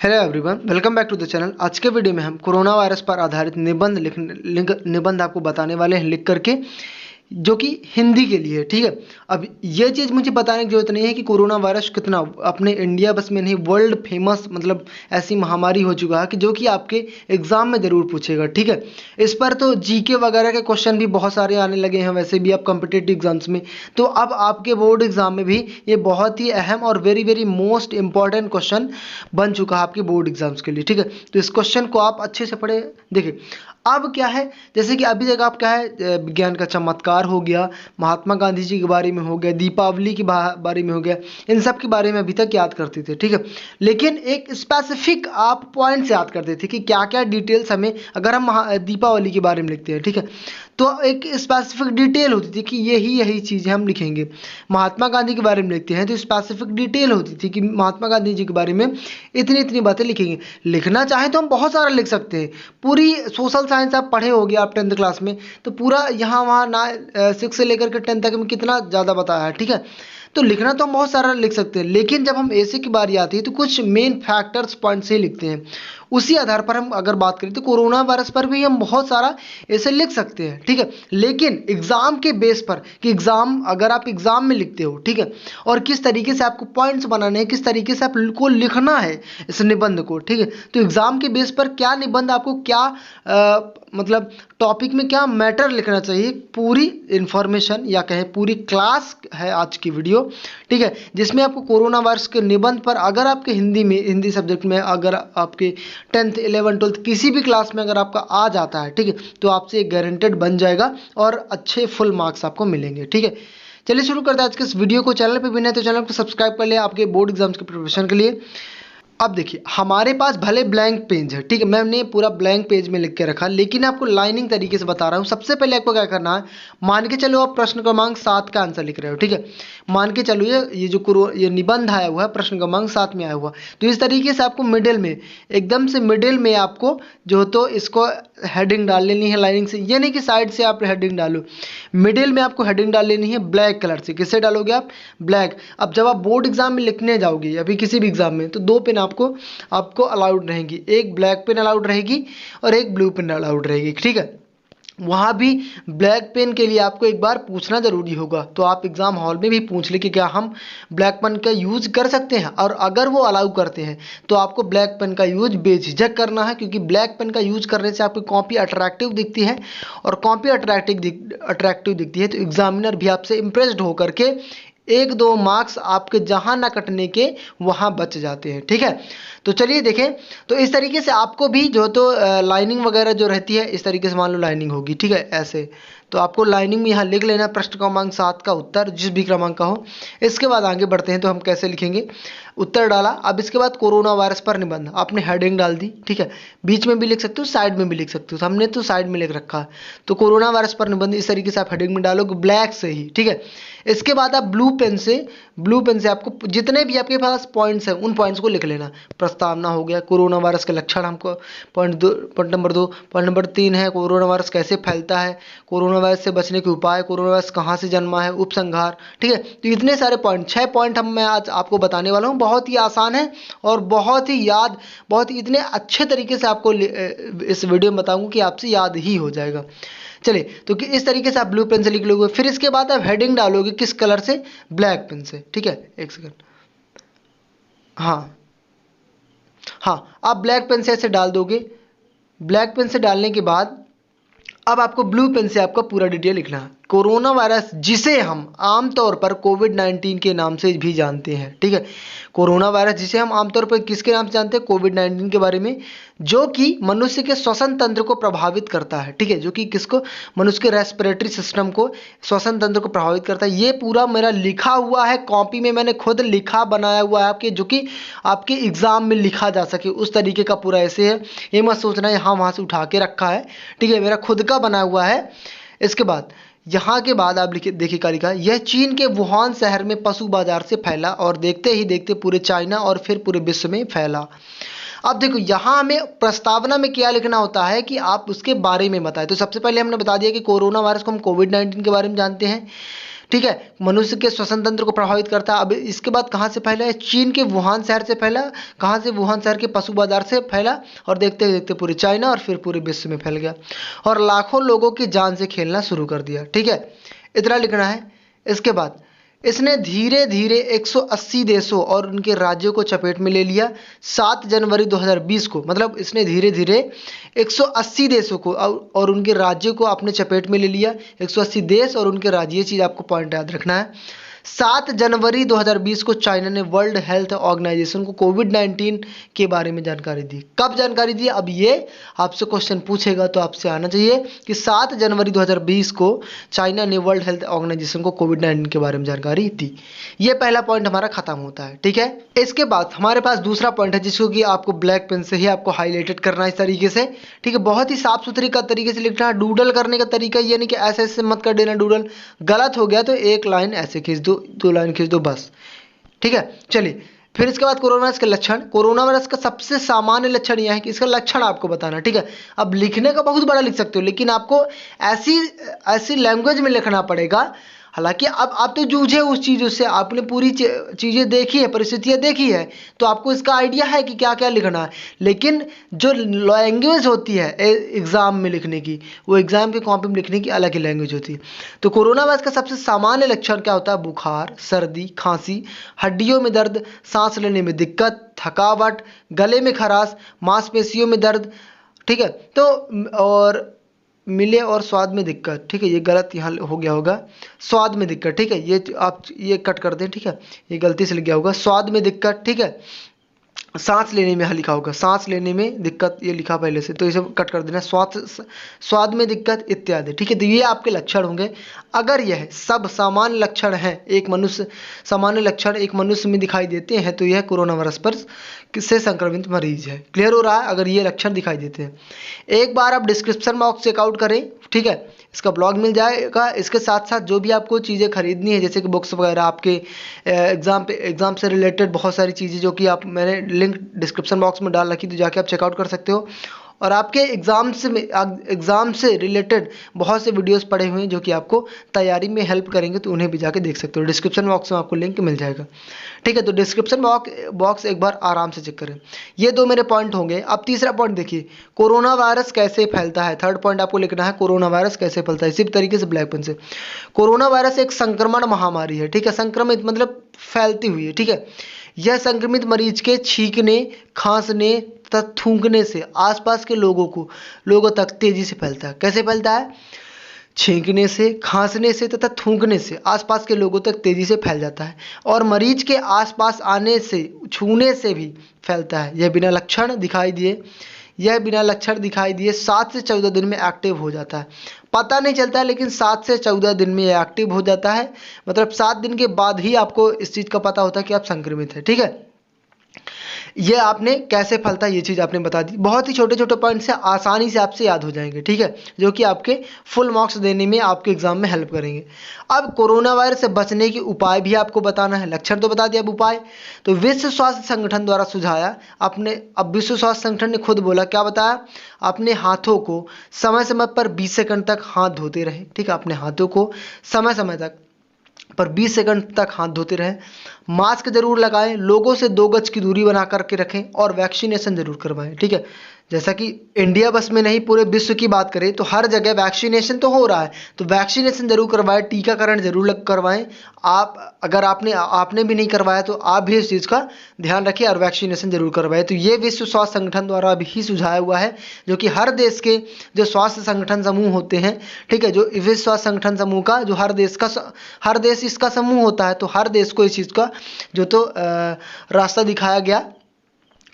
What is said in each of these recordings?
Hello everyone, welcome back to the channel. आज के video में हम कोरोना वायरस पर आधारित निबंध आपको बताने वाले हैं लिख करके, जो कि हिंदी के लिए है। ठीक है, अब ये चीज़ मुझे बताने की जरूरत नहीं है कि कोरोना वायरस कितना अपने इंडिया बस में नहीं, वर्ल्ड फेमस मतलब ऐसी महामारी हो चुका है कि जो कि आपके एग्जाम में ज़रूर पूछेगा। ठीक है, इस पर तो जीके वगैरह के क्वेश्चन भी बहुत सारे आने लगे हैं, वैसे भी आप कॉम्पिटिटिव एग्जाम्स में। तो अब आपके बोर्ड एग्जाम में भी ये बहुत ही अहम और very very most important question बन चुका है आपके बोर्ड एग्जाम्स के लिए। ठीक है, तो इस क्वेश्चन को आप अच्छे से पढ़े। देखिए अब क्या है, जैसे कि अभी तक आप क्या है, विज्ञान का चमत्कार हो गया, महात्मा गांधी जी के बारे में हो गया, दीपावली के बारे में हो गया, इन सब के बारे में अभी तक याद करते थे। ठीक है, लेकिन एक स्पेसिफिक आप पॉइंट्स याद करते थे कि क्या क्या डिटेल्स हमें, अगर हम दीपावली के बारे में लिखते हैं, ठीक है, तो एक स्पेसिफिक डिटेल होती थी कि यही चीज़ें हम लिखेंगे। महात्मा गांधी के बारे में लिखते हैं तो स्पेसिफिक डिटेल होती थी कि महात्मा गांधी जी के बारे में इतनी इतनी बातें लिखेंगे। लिखना चाहें तो हम बहुत सारा लिख सकते हैं। पूरी सोशल साइंस आप पढ़े होगे आप 10th क्लास में, तो पूरा यहाँ वहाँ ना 6 से लेकर के 10 तक में कितना ज़्यादा बताया है। ठीक है, तो लिखना तो हम बहुत सारा लिख सकते हैं, लेकिन जब हम ऐसे की बारी आती है तो कुछ मेन फैक्टर्स पॉइंट से ही लिखते हैं। उसी आधार पर हम अगर बात करें तो कोरोना वायरस पर भी हम बहुत सारा ऐसे लिख सकते हैं। ठीक है, लेकिन एग्जाम के बेस पर कि एग्जाम, अगर आप एग्जाम में लिखते हो, ठीक है, और किस तरीके से आपको पॉइंट्स बनाने हैं, किस तरीके से आपको लिखना है इस निबंध को। ठीक है, तो एग्जाम के बेस पर क्या निबंध आपको क्या मतलब टॉपिक में क्या मैटर लिखना चाहिए, पूरी इंफॉर्मेशन या कहें पूरी क्लास है आज की वीडियो। ठीक है, जिसमें आपको कोरोना वायरस के निबंध पर, अगर आपके हिंदी सब्जेक्ट में, अगर आपके 10th 11th 12th किसी भी क्लास में अगर आपका आ जाता है, ठीक है, तो आपसे एक गारंटेड बन जाएगा और अच्छे फुल मार्क्स आपको मिलेंगे। ठीक है, चलिए शुरू करते हैं आज के इस वीडियो को। चैनल पे भी नहीं तो चैनल को सब्सक्राइब कर लिया आपके बोर्ड एग्जाम्स के प्रिपरेशन के लिए। अब देखिए हमारे पास भले ब्लैंक पेज है, ठीक है, मैंने पूरा ब्लैंक पेज में लिख के रखा, लेकिन आपको लाइनिंग तरीके से बता रहा हूँ। सबसे पहले आपको क्या करना है, मान के चलो आप प्रश्न क्रमांक 7 का आंसर लिख रहे हो। ठीक है, मान के चलो ये निबंध आया हुआ है प्रश्न क्रमांक 7 में आया हुआ, तो इस तरीके से आपको मिडिल में, एकदम से मिडिल में आपको जो तो इसको हेडिंग डाल लेनी है लाइनिंग से। ये नहीं कि साइड से आप हेडिंग डालो, मिडिल में आपको हेडिंग डाल लेनी है ब्लैक कलर से। किससे डालोगे आप? ब्लैक। अब जब आप बोर्ड एग्जाम में लिखने जाओगे या फिर किसी भी एग्जाम में, तो 2 पेन आपको अलाउड रहेंगी, एक ब्लैक पेन अलाउड रहेगी और एक ब्लू पेन अलाउड रहेगी। ठीक है, वहाँ भी ब्लैक पेन के लिए आपको एक बार पूछना ज़रूरी होगा, तो आप एग्ज़ाम हॉल में भी पूछ ले कि क्या हम ब्लैक पेन का यूज़ कर सकते हैं, और अगर वो अलाउ करते हैं तो आपको ब्लैक पेन का यूज़ बेझिझक करना है, क्योंकि ब्लैक पेन का यूज़ करने से आपकी कॉपी अट्रैक्टिव दिखती है, और कॉपी अट्रैक्टिव दिखती है तो एग्जामिनर भी आपसे इम्प्रेस्ड होकर के 1-2 मार्क्स आपके जहाँ ना कटने के वहाँ बच जाते हैं। ठीक है, तो चलिए देखें। तो इस तरीके से आपको भी जो तो लाइनिंग वगैरह जो रहती है, इस तरीके से मान लो लाइनिंग होगी। ठीक है, ऐसे तो आपको लाइनिंग में यहाँ लिख लेना प्रश्न क्रमांक 7 का उत्तर, जिस भी क्रमांक का हो। इसके बाद आगे बढ़ते हैं, तो हम कैसे लिखेंगे, उत्तर डाला। अब इसके बाद कोरोना वायरस पर निबंध, आपने हेडिंग डाल दी। ठीक है, बीच में भी लिख सकते हो, साइड में भी लिख सकते हो, तो हमने तो साइड में लिख रखा है। तो कोरोना वायरस पर निबंध इस तरीके से आप हेडिंग में डालोगे ब्लैक से ही। ठीक है, इसके बाद आप ब्लू पेन से आपको जितने भी आपके पास पॉइंट्स हैं उन पॉइंट्स को लिख लेना। प्रस्तावना हो गया, कोरोना वायरस के लक्षण हमको पॉइंट नंबर 2, पॉइंट नंबर 3 है कोरोना वायरस कैसे फैलता है, कोरोना वायरस से बचने के उपाय, कोरोना वायरस कहाँ से जन्मा है, उपसंहार। ठीक है, तो इतने सारे पॉइंट, 6 पॉइंट मैं आज आपको बताने वाला हूँ। बहुत ही आसान है और बहुत ही इतने अच्छे तरीके से आपको इस वीडियो में बताऊंगा कि आपसे याद ही हो जाएगा। चलिए, तो कि इस तरीके से आप ब्लू पेन से लिख लोगे, फिर इसके बाद आप हेडिंग डालोगे किस कलर से? ब्लैक पेन से। ठीक है, एक सेकंड, हाँ आप ब्लैक पेन से ऐसे डाल दोगे। ब्लैक पेन से डालने के बाद अब आपको ब्लू पेन से आपका पूरा डिटेल लिखना है। कोरोना वायरस, जिसे हम आमतौर पर कोविड-19 के नाम से भी जानते हैं। ठीक है, कोरोना वायरस जिसे हम आमतौर पर किसके नाम से जानते हैं? कोविड-19 के बारे में, जो कि मनुष्य के श्वसन तंत्र को प्रभावित करता है। ठीक है, जो कि किसको? मनुष्य के रेस्पिरेटरी सिस्टम को, श्वसन तंत्र को प्रभावित करता है। ये पूरा मेरा लिखा हुआ है कॉपी में, मैंने खुद लिखा बनाया हुआ है आपके, जो कि आपके एग्जाम में लिखा जा सके उस तरीके का पूरा ऐसे है। ये मत सोचना यहाँ वहाँ से उठा के रखा है। ठीक है, मेरा खुद का बनाया हुआ है। इसके बाद यहाँ के बाद आप देखिए क्या लिखा है, यह चीन के वुहान शहर में पशु बाजार से फैला और देखते ही देखते पूरे चाइना और फिर पूरे विश्व में फैला। अब देखो यहाँ हमें प्रस्तावना में क्या लिखना होता है कि आप उसके बारे में बताएं। तो सबसे पहले हमने बता दिया कि कोरोना वायरस को हम कोविड-19 के बारे में जानते हैं। ठीक है, मनुष्य के श्वसन तंत्र को प्रभावित करता है। अब इसके बाद कहाँ से फैला है? चीन के वुहान शहर से फैला। कहाँ से? वुहान शहर के पशु बाजार से फैला और देखते देखते पूरे चाइना और फिर पूरे विश्व में फैल गया और लाखों लोगों की जान से खेलना शुरू कर दिया। ठीक है, इतना लिखना है। इसके बाद इसने धीरे धीरे 180 देशों और उनके राज्यों को चपेट में ले लिया 7 जनवरी 2020 को। मतलब इसने धीरे धीरे 180 देशों को और उनके राज्यों को अपने चपेट में ले लिया। 180 देश और उनके राज्य, ये चीज़ आपको पॉइंट याद रखना है। 7 जनवरी 2020 को चाइना ने वर्ल्ड हेल्थ ऑर्गेनाइजेशन को कोविड-19 के बारे में जानकारी दी। कब जानकारी दी? अब ये आपसे क्वेश्चन पूछेगा तो आपसे आना चाहिए कि 7 जनवरी 2020 को चाइना ने वर्ल्ड हेल्थ ऑर्गेनाइजेशन को कोविड-19 के बारे में जानकारी दी। ये पहला पॉइंट हमारा खत्म होता है। ठीक है, इसके बाद हमारे पास दूसरा पॉइंट है जिसको कि आपको ब्लैक पेन से ही आपको हाईलाइटेड करना है इस तरीके से। ठीक है, बहुत ही साफ सुथरी का तरीके से लिखना है। डूडल करने का तरीका ये नहीं कि ऐसे ऐसे मत कर देना डूडल, गलत हो गया तो एक लाइन ऐसे खींच दो लाइन खींच दो बस। ठीक है, चलिए फिर इसके बाद कोरोना वायरस के लक्षण। कोरोना वायरस का सबसे सामान्य लक्षण यह है कि इसका लक्षण आपको बताना। ठीक है, अब लिखने का बहुत बड़ा लिख सकते हो लेकिन आपको ऐसी लैंग्वेज में लिखना पड़ेगा। हालांकि अब आप तो जूझे उस चीज़ों से, आपने पूरी चीज़ें देखी है, परिस्थितियाँ देखी है, तो आपको इसका आइडिया है कि क्या क्या लिखना है। लेकिन जो लैंग्वेज होती है एग्ज़ाम में लिखने की, वो एग्ज़ाम की कॉपी में लिखने की अलग ही लैंग्वेज होती है। तो कोरोना वायरस का सबसे सामान्य लक्षण क्या होता है? बुखार, सर्दी, खांसी, हड्डियों में दर्द, सांस लेने में दिक्कत, थकावट, गले में खराश, मांसपेशियों में दर्द। ठीक है, तो और मिले और स्वाद में दिक्कत। ठीक है, ये गलत यहाँ हो गया होगा, स्वाद में दिक्कत। ठीक है, ये आप ये कट कर दें। ठीक है, ये गलती से लिख गया होगा, स्वाद में दिक्कत। ठीक है, सांस लेने में यहाँ लिखा होगा सांस लेने में दिक्कत, ये लिखा पहले से तो इसे कट कर देना, स्वाद में दिक्कत इत्यादि। ठीक है, तो ये आपके लक्षण होंगे। अगर यह सब सामान्य लक्षण हैं, सामान्य लक्षण एक मनुष्य में दिखाई देते हैं तो यह कोरोना वायरस पर से संक्रमित मरीज है। क्लियर हो रहा है? अगर ये लक्षण दिखाई देते हैं, एक बार आप डिस्क्रिप्शन बॉक्स चेकआउट करें। ठीक है, इसका ब्लॉग मिल जाएगा। इसके साथ साथ जो भी आपको चीज़ें खरीदनी है जैसे कि बुक्स वगैरह, आपके एग्ज़ाम से रिलेटेड बहुत सारी चीज़ें जो कि मैंने लिंक डिस्क्रिप्शन बॉक्स में डाल रखी, तो जाके आप चेकआउट कर सकते हो। और आपके एग्ज़ाम से रिलेटेड बहुत से वीडियोस पड़े हुए हैं जो कि आपको तैयारी में हेल्प करेंगे, तो उन्हें भी जाके देख सकते हो। डिस्क्रिप्शन बॉक्स में आपको लिंक मिल जाएगा। ठीक है, तो डिस्क्रिप्शन बॉक्स एक बार आराम से चेक करें। ये दो मेरे पॉइंट होंगे। अब तीसरा पॉइंट देखिए, कोरोना वायरस कैसे फैलता है। थर्ड पॉइंट आपको लिखना है, कोरोना वायरस कैसे फैलता है, इसी तरीके से ब्लैक पेन से। कोरोना वायरस एक संक्रमण महामारी है। ठीक है, संक्रमित मतलब फैलती हुई है। ठीक है, यह संक्रमित मरीज के छींकने, खांसने तथा थूकने से आसपास के लोगों तक तेजी से फैलता है। कैसे फैलता है? छींकने से, खांसने से तथा थूकने से आसपास के लोगों तक तेजी से फैल जाता है और मरीज के आसपास आने से, छूने से भी फैलता है। यह बिना लक्षण दिखाई दिए 7 से 14 दिन में एक्टिव हो जाता है। पता नहीं चलता है लेकिन 7 से 14 दिन में यह एक्टिव हो जाता है। मतलब 7 दिन के बाद ही आपको इस चीज़ का पता होता है कि आप संक्रमित हैं। ठीक है, ये आपने कैसे फैलता है ये चीज़ आपने बता दी। बहुत ही छोटे छोटे पॉइंट से आसानी से आपसे याद हो जाएंगे। ठीक है, जो कि आपके फुल मार्क्स देने में आपके एग्जाम में हेल्प करेंगे। अब कोरोना वायरस से बचने के उपाय भी आपको बताना है। लक्षण तो बता दिया, अब उपाय तो विश्व स्वास्थ्य संगठन द्वारा सुझाया अब विश्व स्वास्थ्य संगठन ने खुद बोला, क्या बताया? अपने हाथों को समय समय पर 20 सेकंड तक हाथ धोते रहे। ठीक है, अपने हाथों को समय समय तक पर 20 सेकंड तक हाथ धोते रहें। मास्क जरूर लगाएं, लोगों से 2 गज की दूरी बना करके रखें और वैक्सीनेशन जरूर करवाएं। ठीक है, जैसा कि इंडिया बस में नहीं पूरे विश्व की बात करें तो हर जगह वैक्सीनेशन तो हो रहा है, तो वैक्सीनेशन जरूर करवाएं, टीकाकरण जरूर करवाएं। अगर आपने भी नहीं करवाया तो आप भी इस चीज़ का ध्यान रखिए और वैक्सीनेशन जरूर करवाएं। तो ये विश्व स्वास्थ्य संगठन द्वारा अभी सुझाया हुआ है, जो कि हर देश के जो स्वास्थ्य संगठन समूह होते हैं, ठीक है, जो विश्व स्वास्थ्य संगठन समूह का जो हर देश इसका समूह होता है, तो हर देश को इस चीज़ का जो तो रास्ता दिखाया गया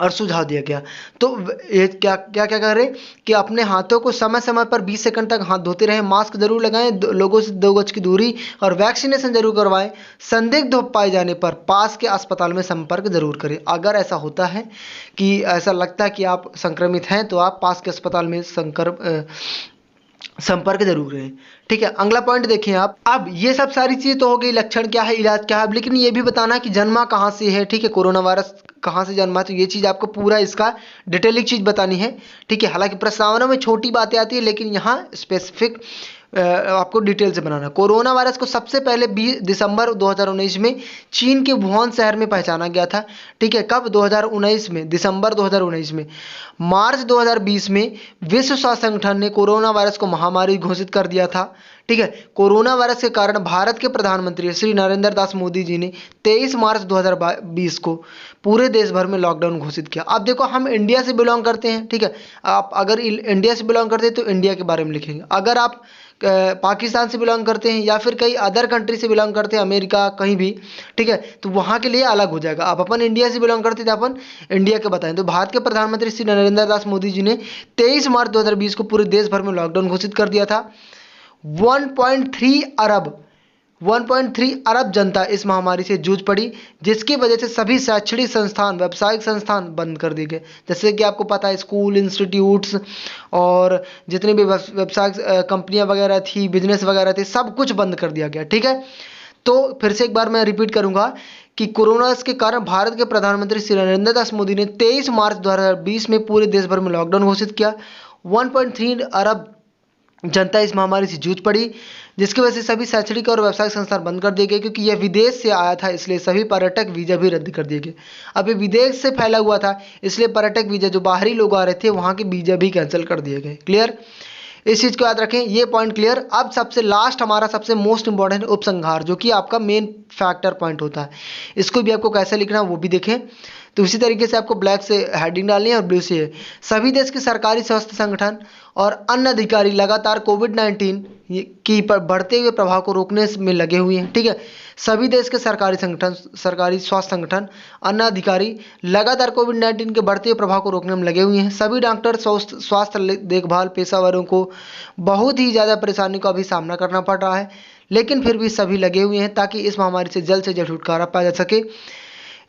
और सुझाव दिया गया। तो ये क्या करें कि अपने हाथों को समय समय पर 20 सेकंड तक हाथ धोते रहें, मास्क जरूर लगाएं, लोगों से 2 गज की दूरी और वैक्सीनेशन जरूर करवाएं। संदिग्ध पाए जाने पर पास के अस्पताल में संपर्क जरूर करें। अगर ऐसा होता है कि ऐसा लगता है कि आप संक्रमित हैं तो आप पास के अस्पताल में संपर्क जरूर करें। ठीक है, अगला पॉइंट देखें आप। अब ये सब सारी चीज़ तो हो गई, लक्षण क्या है, इलाज क्या है, लेकिन ये भी बताना कि जन्मा कहाँ से है। ठीक है, कोरोना वायरस कहाँ से जन्मा, तो ये चीज़ आपको पूरा इसका डिटेलिंग चीज़ बतानी है। ठीक है, हालांकि प्रस्तावना में छोटी बातें आती है लेकिन यहाँ स्पेसिफिक आपको डिटेल से बनाना है। कोरोना वायरस को सबसे पहले 20 दिसंबर 2019 में चीन के वुहान शहर में पहचाना गया था। ठीक है, कब? 2019 में, दिसंबर 2019 में। मार्च 2020 में विश्व स्वास्थ्य संगठन ने कोरोना वायरस को महामारी घोषित कर दिया था। ठीक है, कोरोना वायरस के कारण भारत के प्रधानमंत्री श्री नरेंद्र दास मोदी जी ने 23 मार्च 2020 को पूरे देश भर में लॉकडाउन घोषित किया। अब देखो, हम इंडिया से बिलोंग करते हैं। ठीक है, आप अगर इंडिया से बिलोंग करते हैं तो इंडिया के बारे में लिखेंगे। अगर आप पाकिस्तान से बिलोंग करते हैं या फिर कई अदर कंट्री से बिलोंग करते हैं, अमेरिका कहीं भी, ठीक है, तो वहाँ के लिए अलग हो जाएगा। आप अपन इंडिया से बिलोंग करते थे, अपन इंडिया के बताएं। तो भारत के प्रधानमंत्री श्री नरेंद्र दास मोदी जी ने 23 मार्च 2020 को पूरे देश भर में लॉकडाउन घोषित कर दिया था। 1.3 अरब जनता इस महामारी से जूझ पड़ी, जिसकी वजह से सभी शैक्षणिक संस्थान, व्यावसायिक संस्थान बंद कर दिए गए। जैसे कि आपको पता है, स्कूल, इंस्टीट्यूट्स और जितनी भी व्यावसायिक कंपनियां वगैरह थी, बिजनेस वगैरह थे, सब कुछ बंद कर दिया गया। ठीक है, तो फिर से एक बार मैं रिपीट करूंगा कि कोरोना के कारण भारत के प्रधानमंत्री श्री नरेंद्र दास मोदी ने 23 मार्च 2020 में पूरे देश भर में लॉकडाउन घोषित किया। 1.3 अरब जनता इस महामारी से जूझ पड़ी, जिसकी वजह से सभी शैक्षणिक और व्यावसायिक संस्थान बंद कर दिए गए, क्योंकि यह विदेश से आया था, इसलिए सभी पर्यटक वीजा भी रद्द कर दिए गए। अब ये विदेश से फैला हुआ था, इसलिए पर्यटक वीजा, जो बाहरी लोग आ रहे थे, वहाँ के वीजा भी कैंसिल कर दिए गए। क्लियर? इस चीज़ को याद रखें, ये पॉइंट क्लियर। अब सबसे लास्ट हमारा सबसे मोस्ट इंपॉर्टेंट उपसंहार, जो कि आपका मेन फैक्टर पॉइंट होता है। इसको भी आपको कैसे लिखना है वो भी देखें। तो उसी तरीके से आपको ब्लैक से हेडिंग डालनी है और ब्लू से है। सभी देश के सरकारी स्वास्थ्य संगठन और अन्य अधिकारी लगातार कोविड-19 की बढ़ते हुए प्रभाव को रोकने में लगे हुए हैं। ठीक है, सभी देश के सरकारी संगठन, सरकारी स्वास्थ्य संगठन, अन्य अधिकारी लगातार कोविड-19 के बढ़ते हुए प्रभाव को रोकने में लगे हुए हैं। सभी डॉक्टर, स्वास्थ्य देखभाल पेशेवरों को बहुत ही ज़्यादा परेशानी का अभी सामना करना पड़ रहा है, लेकिन फिर भी सभी लगे हुए हैं ताकि इस महामारी से जल्द छुटकारा पाया जा सके।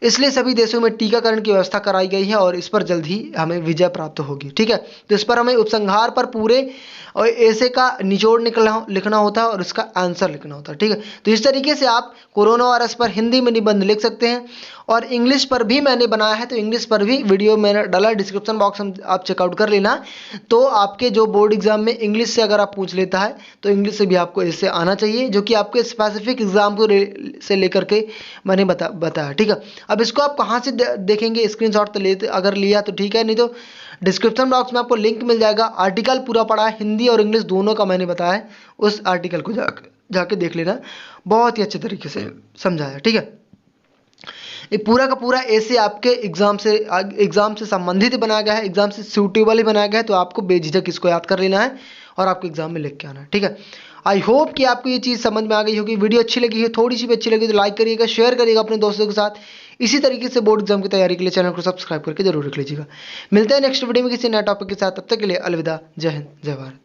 इसलिए सभी देशों में टीकाकरण की व्यवस्था कराई गई है और इस पर जल्द ही हमें विजय प्राप्त होगी। ठीक है, तो इस पर हमें उपसंहार पर पूरे और ऐसे का निचोड़ लिखना होता है और उसका आंसर लिखना होता है। ठीक है, तो इस तरीके से आप कोरोना वायरस पर हिंदी में निबंध लिख सकते हैं। और इंग्लिश पर भी मैंने बनाया है, तो इंग्लिश पर भी वीडियो मैंने डाला, डिस्क्रिप्शन बॉक्स में आप चेकआउट कर लेना। तो आपके जो बोर्ड एग्जाम में इंग्लिश से अगर आप पूछ लेता है, तो इंग्लिश से भी आपको इससे आना चाहिए, जो कि आपके स्पेसिफिक एग्जाम को से लेकर के मैंने बताया। ठीक है, अब इसको आप कहाँ से देखेंगे? स्क्रीनशॉट तो लेते, अगर लिया तो ठीक है, नहीं तो डिस्क्रिप्शन बॉक्स में आपको लिंक मिल जाएगा। आर्टिकल पूरा पढ़ा है, हिंदी और इंग्लिश दोनों का मैंने बताया है, उस आर्टिकल को जाके देख लेना, बहुत ही अच्छे तरीके से समझाया। ठीक है, ये पूरा का पूरा ऐसे आपके एग्जाम से संबंधित बनाया गया है, एग्जाम से सूटेबल ही बनाया गया है, तो आपको बेझिझक इसको याद कर लेना है और आपके एग्जाम में लिख के आना है। ठीक है, आई होप कि आपको ये चीज़ समझ में आ गई होगी। वीडियो अच्छी लगी है, थोड़ी सी भी अच्छी लगी तो लाइक करिएगा, शेयर करिएगा अपने दोस्तों के साथ। इसी तरीके से बोर्ड एग्जाम की तैयारी के लिए चैनल को सब्सक्राइब करके जरूर रख लीजिएगा। मिलते हैं नेक्स्ट वीडियो में किसी नए टॉपिक के साथ, तब तक के लिए अलविदा। जय हिंद, जय भारत।